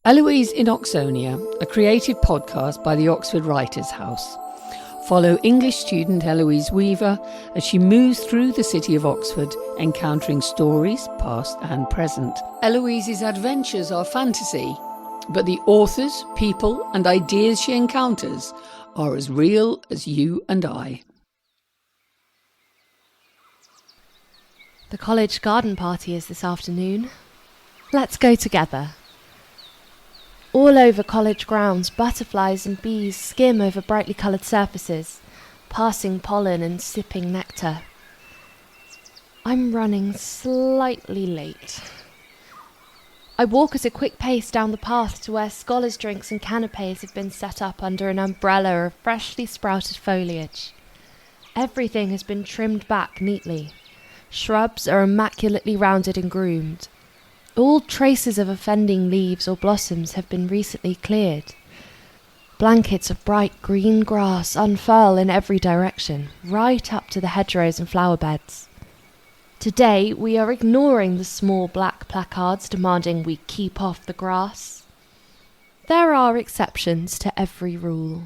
Eloise in Oxonia, a creative podcast by the Oxford Writers' House. Follow English student Eloise Weaver as she moves through the city of Oxford, encountering stories, past and present. Eloise's adventures are fantasy, but the authors, people and ideas she encounters are as real as you and I. The college garden party is this afternoon. Let's go together. All over college grounds, butterflies and bees skim over brightly coloured surfaces, passing pollen and sipping nectar. I'm running slightly late. I walk at a quick pace down the path to where scholars' drinks and canapes have been set up under an umbrella of freshly sprouted foliage. Everything has been trimmed back neatly. Shrubs are immaculately rounded and groomed. All traces of offending leaves or blossoms have been recently cleared. Blankets of bright green grass unfurl in every direction, right up to the hedgerows and flower beds. Today we are ignoring the small black placards demanding we keep off the grass. There are exceptions to every rule.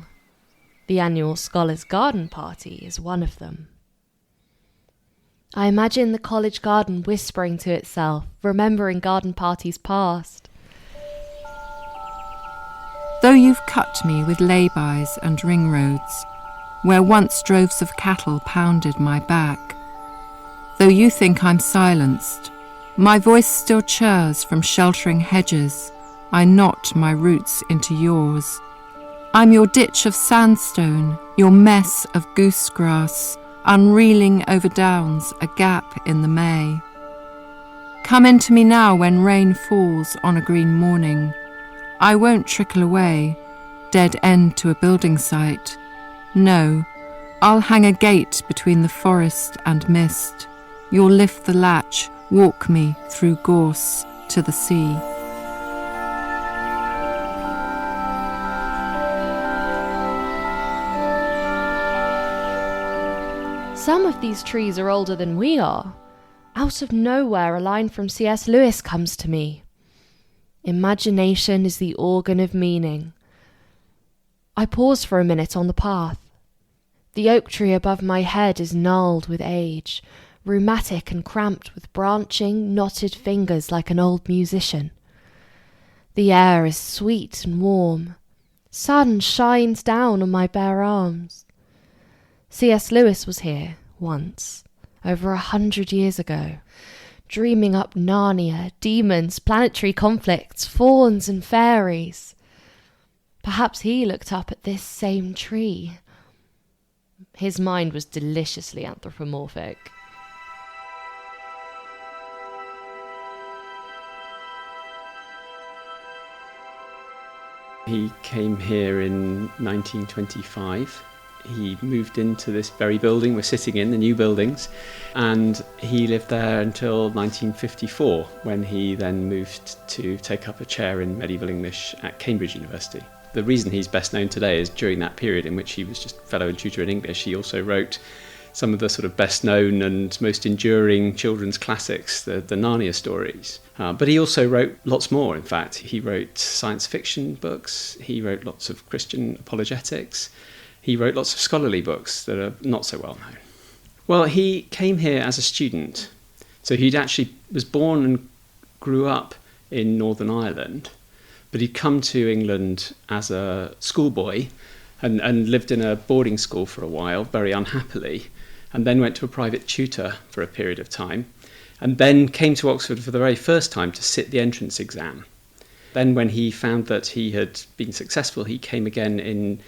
The annual Scholars' Garden Party is one of them. I imagine the college garden whispering to itself, remembering garden parties past. Though you've cut me with lay-bys and ring roads, where once droves of cattle pounded my back, though you think I'm silenced, my voice still churs from sheltering hedges. I knot my roots into yours. I'm your ditch of sandstone, your mess of goosegrass, unreeling over downs, a gap in the May. Come into me now when rain falls on a green morning. I won't trickle away, dead end to a building site. No, I'll hang a gate between the forest and mist. You'll lift the latch, walk me through gorse to the sea. Some of these trees are older than we are. Out of nowhere, a line from C.S. Lewis comes to me. Imagination is the organ of meaning. I pause for a minute on the path. The oak tree above my head is gnarled with age, rheumatic and cramped with branching, knotted fingers like an old musician. The air is sweet and warm. Sun shines down on my bare arms. C.S. Lewis was here once, over 100 years ago, dreaming up Narnia, demons, planetary conflicts, fauns and fairies. Perhaps he looked up at this same tree. His mind was deliciously anthropomorphic. He came here in 1925. He moved into this very building we're sitting in, the new buildings, and he lived there until 1954, when he then moved to take up a chair in medieval English at Cambridge University. The reason he's best known today is during that period in which he was just fellow and tutor in English, he also wrote some of the sort of best known and most enduring children's classics, the Narnia stories. But he also wrote lots more, in fact. He wrote science fiction books, he wrote lots of Christian apologetics, he wrote lots of scholarly books that are not so well known. Well, he came here as a student. So he'd actually was born and grew up in Northern Ireland, but he'd come to England as a schoolboy and lived in a boarding school for a while, very unhappily, and then went to a private tutor for a period of time, and then came to Oxford for the very first time to sit the entrance exam. Then when he found that he had been successful, he came again in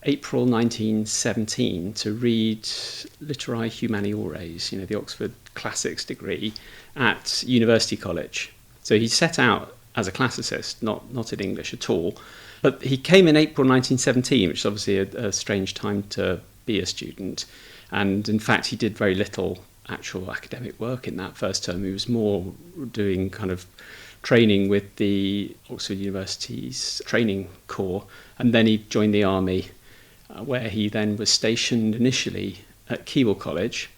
April 1917 to read Literae Humaniores, the Oxford Classics degree, at University College. So he set out as a classicist, not in English at all. But he came in April 1917, which is obviously a strange time to be a student. And in fact, he did very little actual academic work in that first term. He was more doing kind of training with the Oxford University's training corps. And then he joined the army, where he then was stationed initially at Keble College.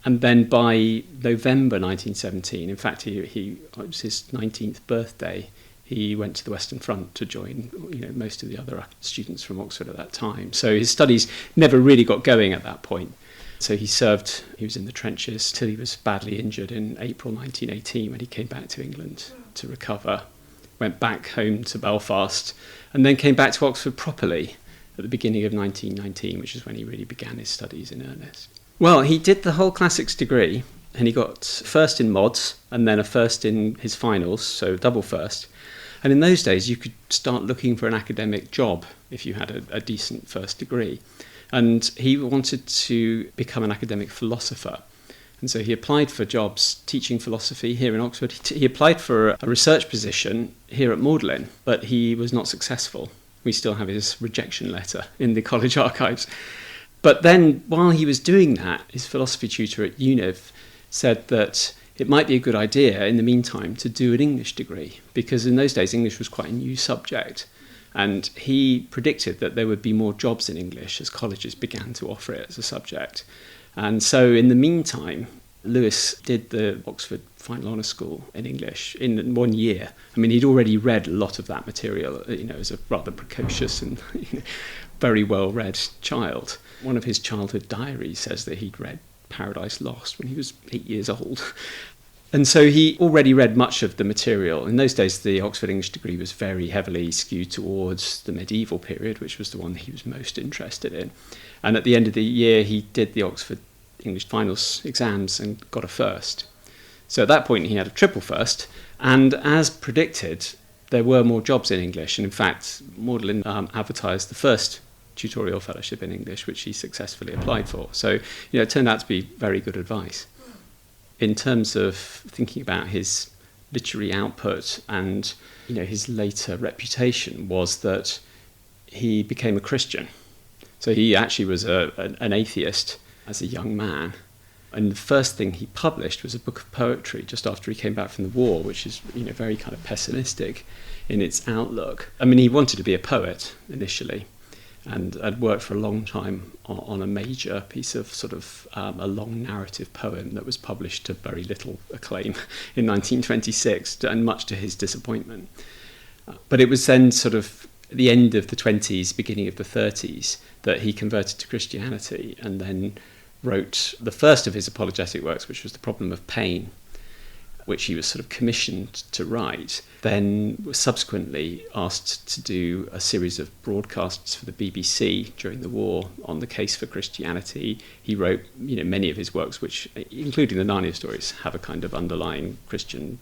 And then by November 1917, in fact, it was his 19th birthday, he went to the Western Front to join, most of the other students from Oxford at that time. So his studies never really got going at that point. So he was in the trenches till he was badly injured in April 1918 when he came back to England to recover, went back home to Belfast, and then came back to Oxford properly at the beginning of 1919, which is when he really began his studies in earnest. Well, he did the whole classics degree, and he got first in mods and then a first in his finals, so double first. And in those days, you could start looking for an academic job if you had a decent first degree. And he wanted to become an academic philosopher. And so he applied for jobs teaching philosophy here in Oxford. He applied for a research position here at Magdalen, but he was not successful. We still have his rejection letter in the college archives. But then, while he was doing that, his philosophy tutor at UNIV said that it might be a good idea, in the meantime, to do an English degree, because in those days, English was quite a new subject. And he predicted that there would be more jobs in English as colleges began to offer it as a subject. And so in the meantime, Lewis did the Oxford Final Honours School in English in 1 year. I mean, he'd already read a lot of that material, as a rather precocious and very well-read child. One of his childhood diaries says that he'd read Paradise Lost when he was 8 years old. And so he already read much of the material. In those days, the Oxford English degree was very heavily skewed towards the medieval period, which was the one that he was most interested in. And at the end of the year, he did the Oxford English finals exams and got a first. So at that point, he had a triple first. And as predicted, there were more jobs in English. And in fact, Magdalen advertised the first tutorial fellowship in English, which he successfully applied for. So, it turned out to be very good advice. In terms of thinking about his literary output and his later reputation, was that he became a Christian. So he actually was an atheist as a young man. And the first thing he published was a book of poetry just after he came back from the war, which is very kind of pessimistic in its outlook. I mean, he wanted to be a poet initially, and I'd worked for a long time on a major piece of sort of a long narrative poem that was published to very little acclaim in 1926, and much to his disappointment. But it was then sort of the end of the 20s, beginning of the 30s, that he converted to Christianity and then wrote the first of his apologetic works, which was The Problem of Pain, which he was sort of commissioned to write, then was subsequently asked to do a series of broadcasts for the BBC during the war on the case for Christianity. He wrote, many of his works, which, including the Narnia stories, have a kind of underlying Christian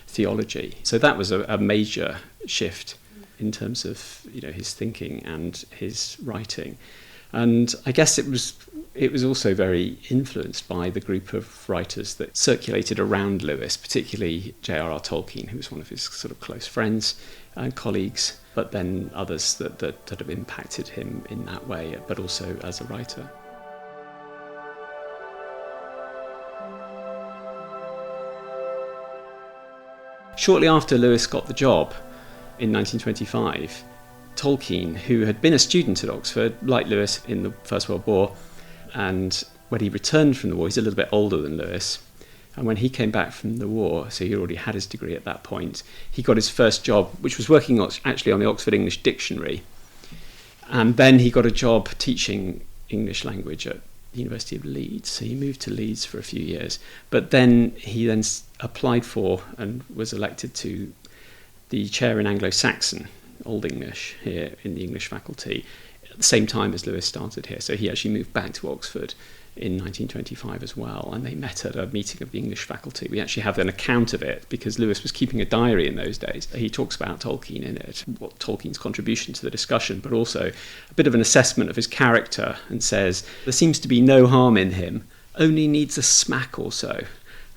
theology. So that was a major shift in terms of, his thinking and his writing. And I guess it was also very influenced by the group of writers that circulated around Lewis, particularly J.R.R. Tolkien, who was one of his sort of close friends and colleagues, but then others that have impacted him in that way, but also as a writer. Shortly after Lewis got the job in 1925, Tolkien, who had been a student at Oxford, like Lewis in the First World War, and when he returned from the war, he's a little bit older than Lewis, and when he came back from the war, so he already had his degree at that point, he got his first job, which was working actually on the Oxford English Dictionary, and then he got a job teaching English language at the University of Leeds, so he moved to Leeds for a few years, but then he applied for and was elected to the chair in Anglo-Saxon, Old English, here in the English faculty at the same time as Lewis started here. So he actually moved back to Oxford in 1925 as well, and they met at a meeting of the English faculty. We actually have an account of it because Lewis was keeping a diary in those days. He talks about Tolkien in it, what Tolkien's contribution to the discussion, but also a bit of an assessment of his character, and says there seems to be no harm in him, only needs a smack or so.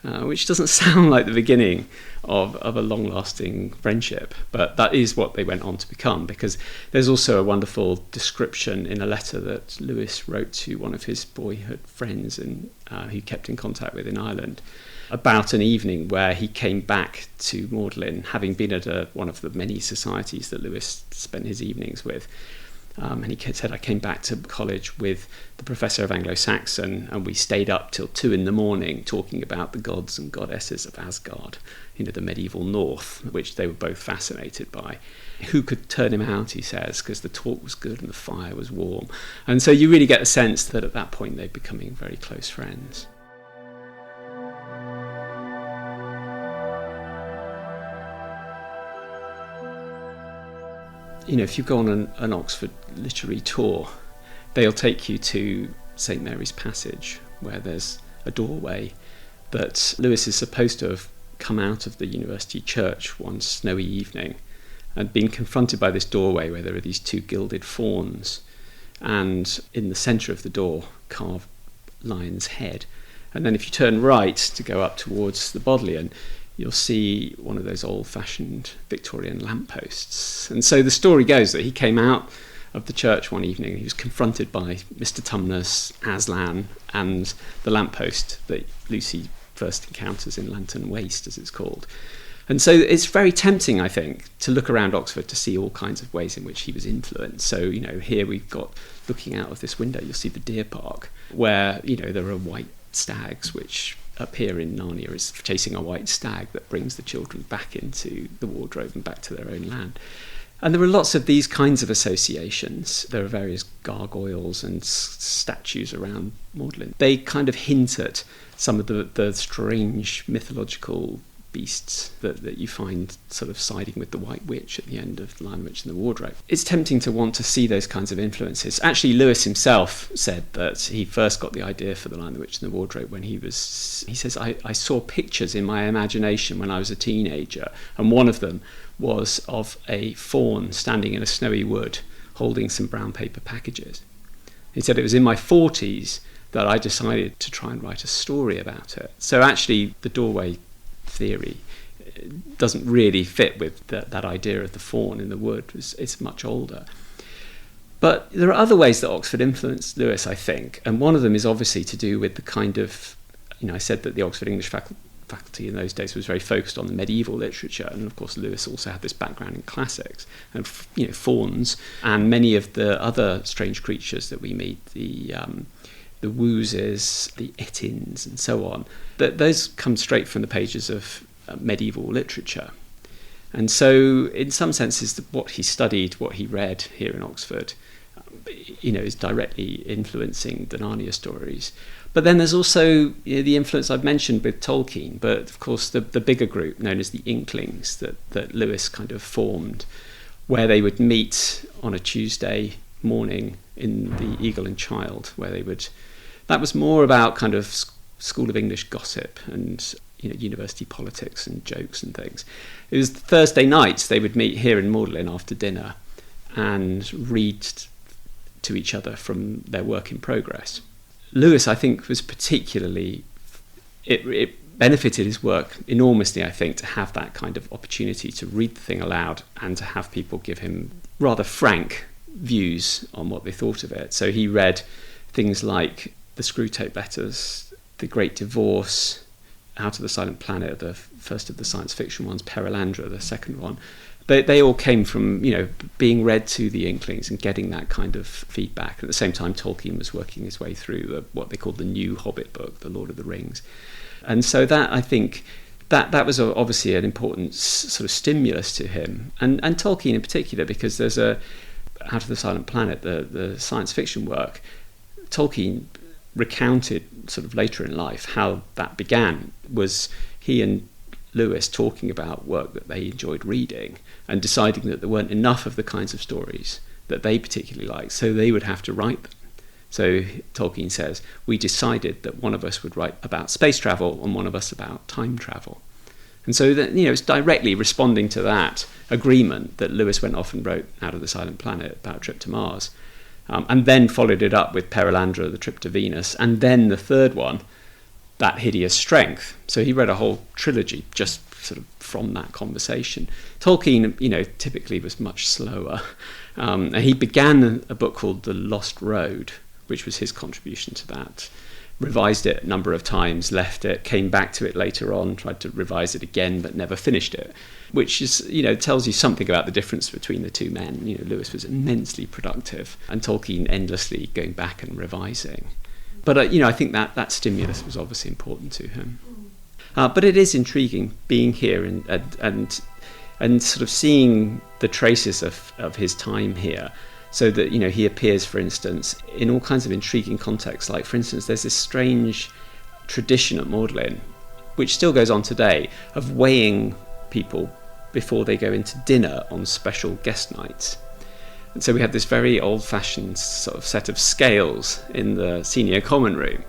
Which doesn't sound like the beginning of a long-lasting friendship, but that is what they went on to become, because there's also a wonderful description in a letter that Lewis wrote to one of his boyhood friends and who kept in contact with in Ireland, about an evening where he came back to Magdalen, having been at one of the many societies that Lewis spent his evenings with. And he said, I came back to college with the professor of Anglo-Saxon, and we stayed up till 2 a.m. talking about the gods and goddesses of Asgard, the medieval North, which they were both fascinated by. Who could turn him out, he says, because the talk was good and the fire was warm. And so you really get the sense that at that point they're becoming very close friends. If you go on an Oxford literary tour, they'll take you to St Mary's Passage, where there's a doorway that Lewis is supposed to have come out of the university church one snowy evening and been confronted by this doorway where there are these 2 gilded fawns, and in the centre of the door, carved lion's head. And then if you turn right to go up towards the Bodleian, you'll see one of those old-fashioned Victorian lampposts. And so the story goes that he came out of the church one evening, he was confronted by Mr. Tumnus, Aslan, and the lamppost that Lucy first encounters in Lantern Waste, as it's called. And so it's very tempting, I think, to look around Oxford to see all kinds of ways in which he was influenced. So, here we've got, looking out of this window, you'll see the deer park, where, there are white stags, which appear in Narnia as chasing a white stag that brings the children back into the wardrobe and back to their own land. And there are lots of these kinds of associations. There are various gargoyles and statues around Magdalen. They kind of hint at some of the strange mythological beasts that you find sort of siding with the White Witch at the end of The Lion, the Witch and the Wardrobe. It's tempting to want to see those kinds of influences. Actually, Lewis himself said that he first got the idea for The Lion, the Witch and the Wardrobe when he says, I saw pictures in my imagination when I was a teenager, and one of them was of a faun standing in a snowy wood holding some brown paper packages. He said it was in my 40s that I decided to try and write a story about it. So actually the doorway theory doesn't really fit with that idea of the faun in the wood. It's much older. But there are other ways that Oxford influenced Lewis, I think, and one of them is obviously to do with the kind of, I said that the Oxford English faculty in those days was very focused on the medieval literature, and of course Lewis also had this background in classics, and fauns and many of the other strange creatures that we meet, the woozes, the etins, and so on. Those come straight from the pages of medieval literature. And so, in some senses, what he studied, what he read here in Oxford, is directly influencing the Narnia stories. But then there's also the influence I've mentioned with Tolkien, but of course the bigger group known as the Inklings that Lewis kind of formed, where they would meet on a Tuesday morning in the Eagle and Child, where that was more about kind of School of English gossip and university politics and jokes and things. It was Thursday nights they would meet here in Magdalen after dinner and read to each other from their work in progress. Lewis, I think, was particularly, it benefited his work enormously, I think, to have that kind of opportunity to read the thing aloud and to have people give him rather frank views on what they thought of it. So he read things like the Screwtape Letters, The Great Divorce, Out of the Silent Planet, the first of the science fiction ones, Perelandra, the second one. They all came from, being read to the Inklings and getting that kind of feedback. At the same time, Tolkien was working his way through what they called the new Hobbit book, The Lord of the Rings. And so that, I think, that was obviously an important sort of stimulus to him. And Tolkien in particular, because there's Out of the Silent Planet, the science fiction work, Tolkien recounted sort of later in life how that began. Was he and Lewis talking about work that they enjoyed reading and deciding that there weren't enough of the kinds of stories that they particularly liked, so they would have to write them. So Tolkien says, we decided that one of us would write about space travel and one of us about time travel. And so that, it's directly responding to that agreement that Lewis went off and wrote Out of the Silent Planet about a trip to Mars, and then followed it up with Perelandra, the trip to Venus, and then the third one, That Hideous Strength. So he read a whole trilogy just sort of from that conversation. Tolkien, typically was much slower. And he began a book called The Lost Road, which was his contribution to that, revised it a number of times, left it, came back to it later on, tried to revise it again, but never finished it, which is, tells you something about the difference between the two men. Lewis was immensely productive and Tolkien endlessly going back and revising. But, I think that stimulus was obviously important to him. But it is intriguing being here and sort of seeing the traces of his time here. So that, he appears, for instance, in all kinds of intriguing contexts. Like, for instance, there's this strange tradition at Magdalen, which still goes on today, of weighing people before they go into dinner on special guest nights. And so we have this very old-fashioned sort of set of scales in the senior common room.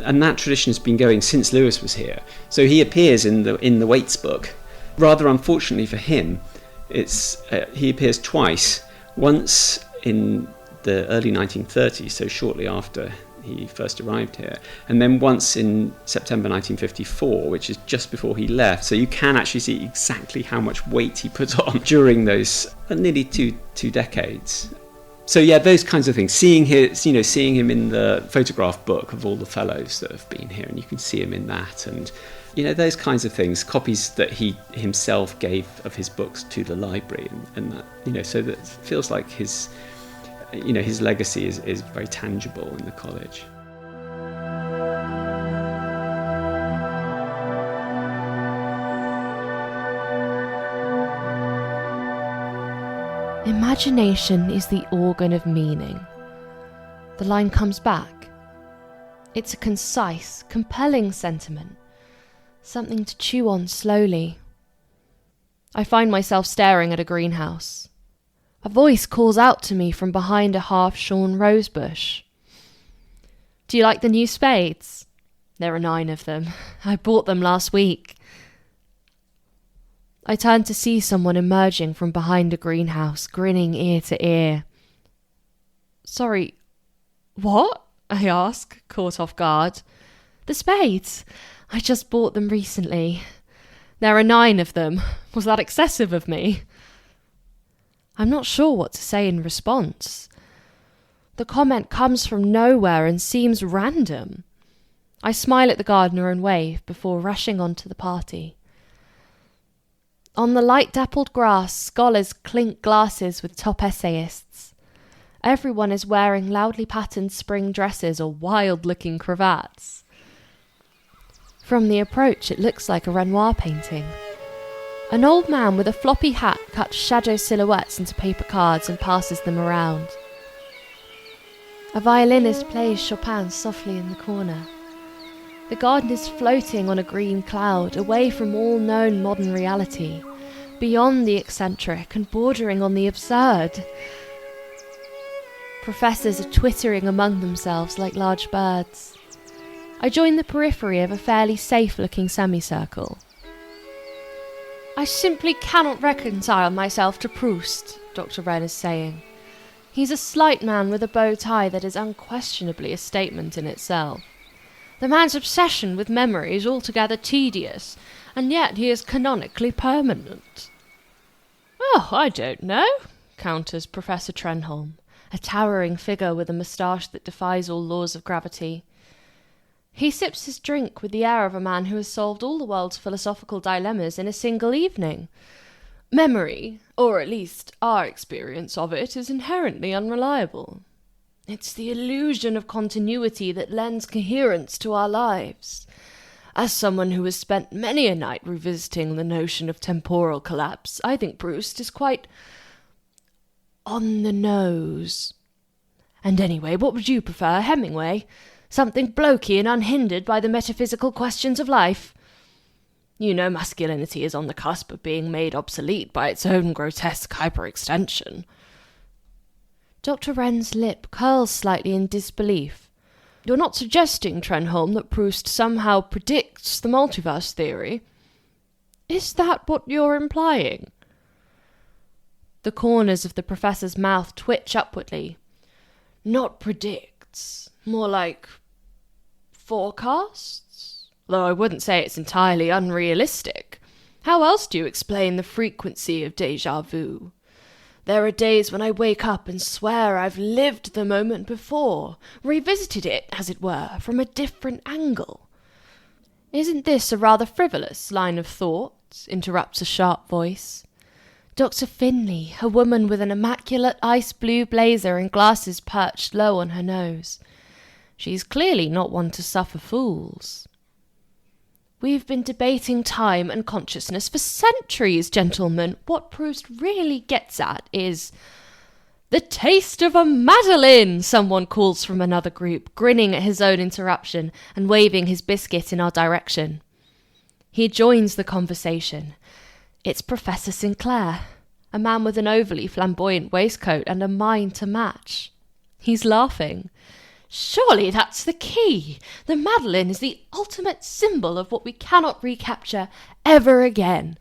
And that tradition has been going since Lewis was here. So he appears in the Waits book. Rather unfortunately for him, he appears twice. Once in the early 1930s, so shortly after he first arrived here, and then once in September 1954, which is just before he left. So you can actually see exactly how much weight he put on during those nearly two decades. So yeah, those kinds of things. Seeing him in the photograph book of all the fellows that have been here, and you can see him in that, and those kinds of things, copies that he himself gave of his books to the library, and that, so that it feels like his legacy is very tangible in the college. Imagination is the organ of meaning. The line comes back. It's a concise, compelling sentiment, something to chew on slowly. I find myself staring at a greenhouse. A voice calls out to me from behind a half-shorn rosebush. Do you like the new spades? There are 9 of them. I bought them last week. I turn to see someone emerging from behind a greenhouse, grinning ear to ear. Sorry, what? I ask, caught off guard. The spades. I just bought them recently. There are 9 of them. Was that excessive of me? I'm not sure what to say in response. The comment comes from nowhere and seems random. I smile at the gardener and wave before rushing on to the party. On the light-dappled grass, scholars clink glasses with top essayists. Everyone is wearing loudly patterned spring dresses or wild-looking cravats. From the approach, it looks like a Renoir painting. An old man with a floppy hat cuts shadow silhouettes into paper cards and passes them around. A violinist plays Chopin softly in the corner. The garden is floating on a green cloud, away from all known modern reality, beyond the eccentric and bordering on the absurd. Professors are twittering among themselves like large birds. I join the periphery of a fairly safe-looking semicircle. I simply cannot reconcile myself to Proust, Dr. Wren is saying. He's a slight man with a bow tie that is unquestionably a statement in itself. The man's obsession with memory is altogether tedious, and yet he is canonically permanent. Oh, I don't know, counters Professor Trenholm, a towering figure with a moustache that defies all laws of gravity. He sips his drink with the air of a man who has solved all the world's philosophical dilemmas in a single evening. Memory, or at least our experience of it, is inherently unreliable. It's the illusion of continuity that lends coherence to our lives. As someone who has spent many a night revisiting the notion of temporal collapse, I think Proust is quite on the nose. And anyway, what would you prefer, Hemingway? Something blokey and unhindered by the metaphysical questions of life? You know masculinity is on the cusp of being made obsolete by its own grotesque hyperextension. Dr. Wren's lip curls slightly in disbelief. You're not suggesting, Trenholm, that Proust somehow predicts the multiverse theory? Is that what you're implying? The corners of the professor's mouth twitch upwardly. Not predicts, more like forecasts? Though I wouldn't say it's entirely unrealistic. How else do you explain the frequency of déjà vu? There are days when I wake up and swear I've lived the moment before, revisited it, as it were, from a different angle. Isn't this a rather frivolous line of thought? Interrupts a sharp voice. Dr. Finley, a woman with an immaculate ice blue blazer and glasses perched low on her nose. She's clearly not one to suffer fools. We've been debating time and consciousness for centuries, gentlemen. What Proust really gets at is the taste of a Madeleine, someone calls from another group, grinning at his own interruption and waving his biscuit in our direction. He joins the conversation. It's Professor Sinclair, a man with an overly flamboyant waistcoat and a mind to match. He's laughing. Surely that's the key. The Madeleine is the ultimate symbol of what we cannot recapture ever again.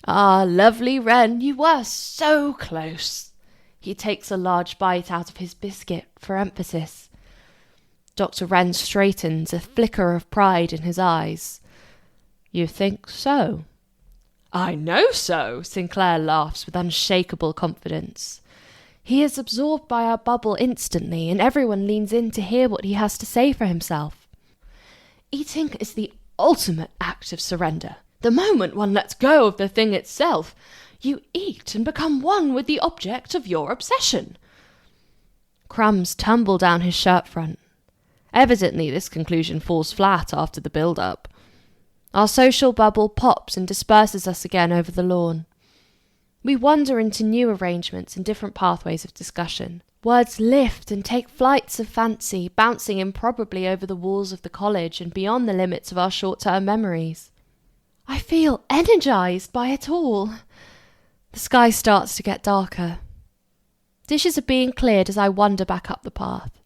Ah, lovely Wren, you were so close. He takes a large bite out of his biscuit for emphasis. Dr. Wren straightens, a flicker of pride in his eyes. You think so? I know so, Sinclair laughs with unshakable confidence. He is absorbed by our bubble instantly, and everyone leans in to hear what he has to say for himself. Eating is the ultimate act of surrender. The moment one lets go of the thing itself, you eat and become one with the object of your obsession. Crumbs tumble down his shirt front. Evidently this conclusion falls flat after the build-up. Our social bubble pops and disperses us again over the lawn. We wander into new arrangements and different pathways of discussion. Words lift and take flights of fancy, bouncing improbably over the walls of the college and beyond the limits of our short-term memories. I feel energized by it all. The sky starts to get darker. Dishes are being cleared as I wander back up the path.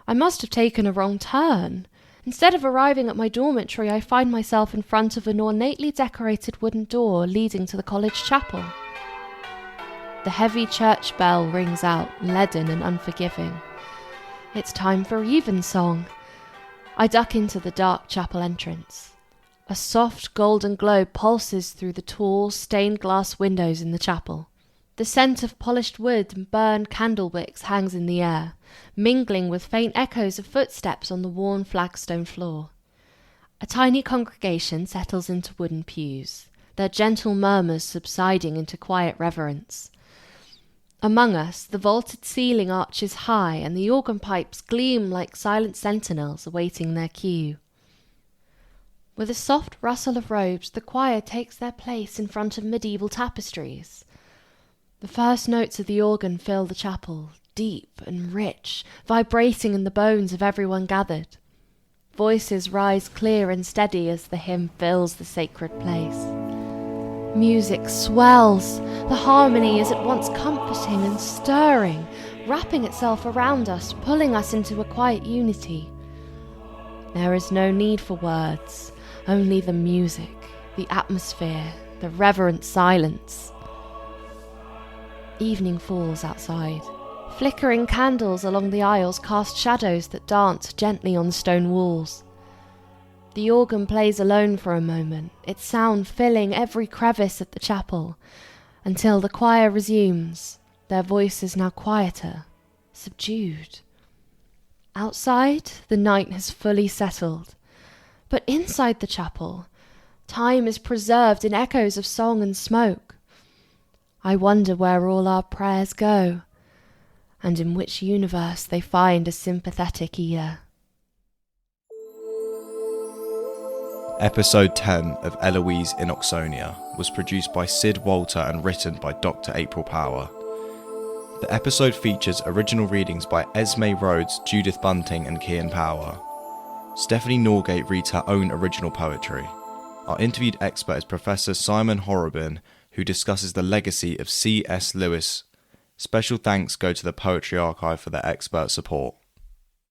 I must have taken a wrong turn. Instead of arriving at my dormitory, I find myself in front of an ornately decorated wooden door leading to the college chapel. The heavy church bell rings out, leaden and unforgiving. It's time for Evensong. I duck into the dark chapel entrance. A soft golden glow pulses through the tall, stained glass windows in the chapel. The scent of polished wood and burned candle wicks hangs in the air, mingling with faint echoes of footsteps on the worn flagstone floor. A tiny congregation settles into wooden pews, their gentle murmurs subsiding into quiet reverence. Among us, the vaulted ceiling arches high, and the organ pipes gleam like silent sentinels awaiting their cue. With a soft rustle of robes, the choir takes their place in front of medieval tapestries. The first notes of the organ fill the chapel, deep and rich, vibrating in the bones of everyone gathered. Voices rise clear and steady as the hymn fills the sacred place. Music swells. The harmony is at once comforting and stirring, wrapping itself around us, pulling us into a quiet unity. There is no need for words, only the music, the atmosphere, the reverent silence. Evening falls outside. Flickering candles along the aisles cast shadows that dance gently on the stone walls. The organ plays alone for a moment, its sound filling every crevice of the chapel, until the choir resumes, their voices now quieter, subdued. Outside, the night has fully settled, but inside the chapel, time is preserved in echoes of song and smoke. I wonder where all our prayers go, and in which universe they find a sympathetic ear. Episode 10 of Eloise in Oxonia was produced by Sid Walter and written by Dr. April Power. The episode features original readings by Esme Rhodes, Judith Bunting and Kian Power. Stephanie Norgate reads her own original poetry. Our interviewed expert is Professor Simon Horobin, who discusses the legacy of C.S. Lewis. Special thanks go to the Poetry Archive for their expert support.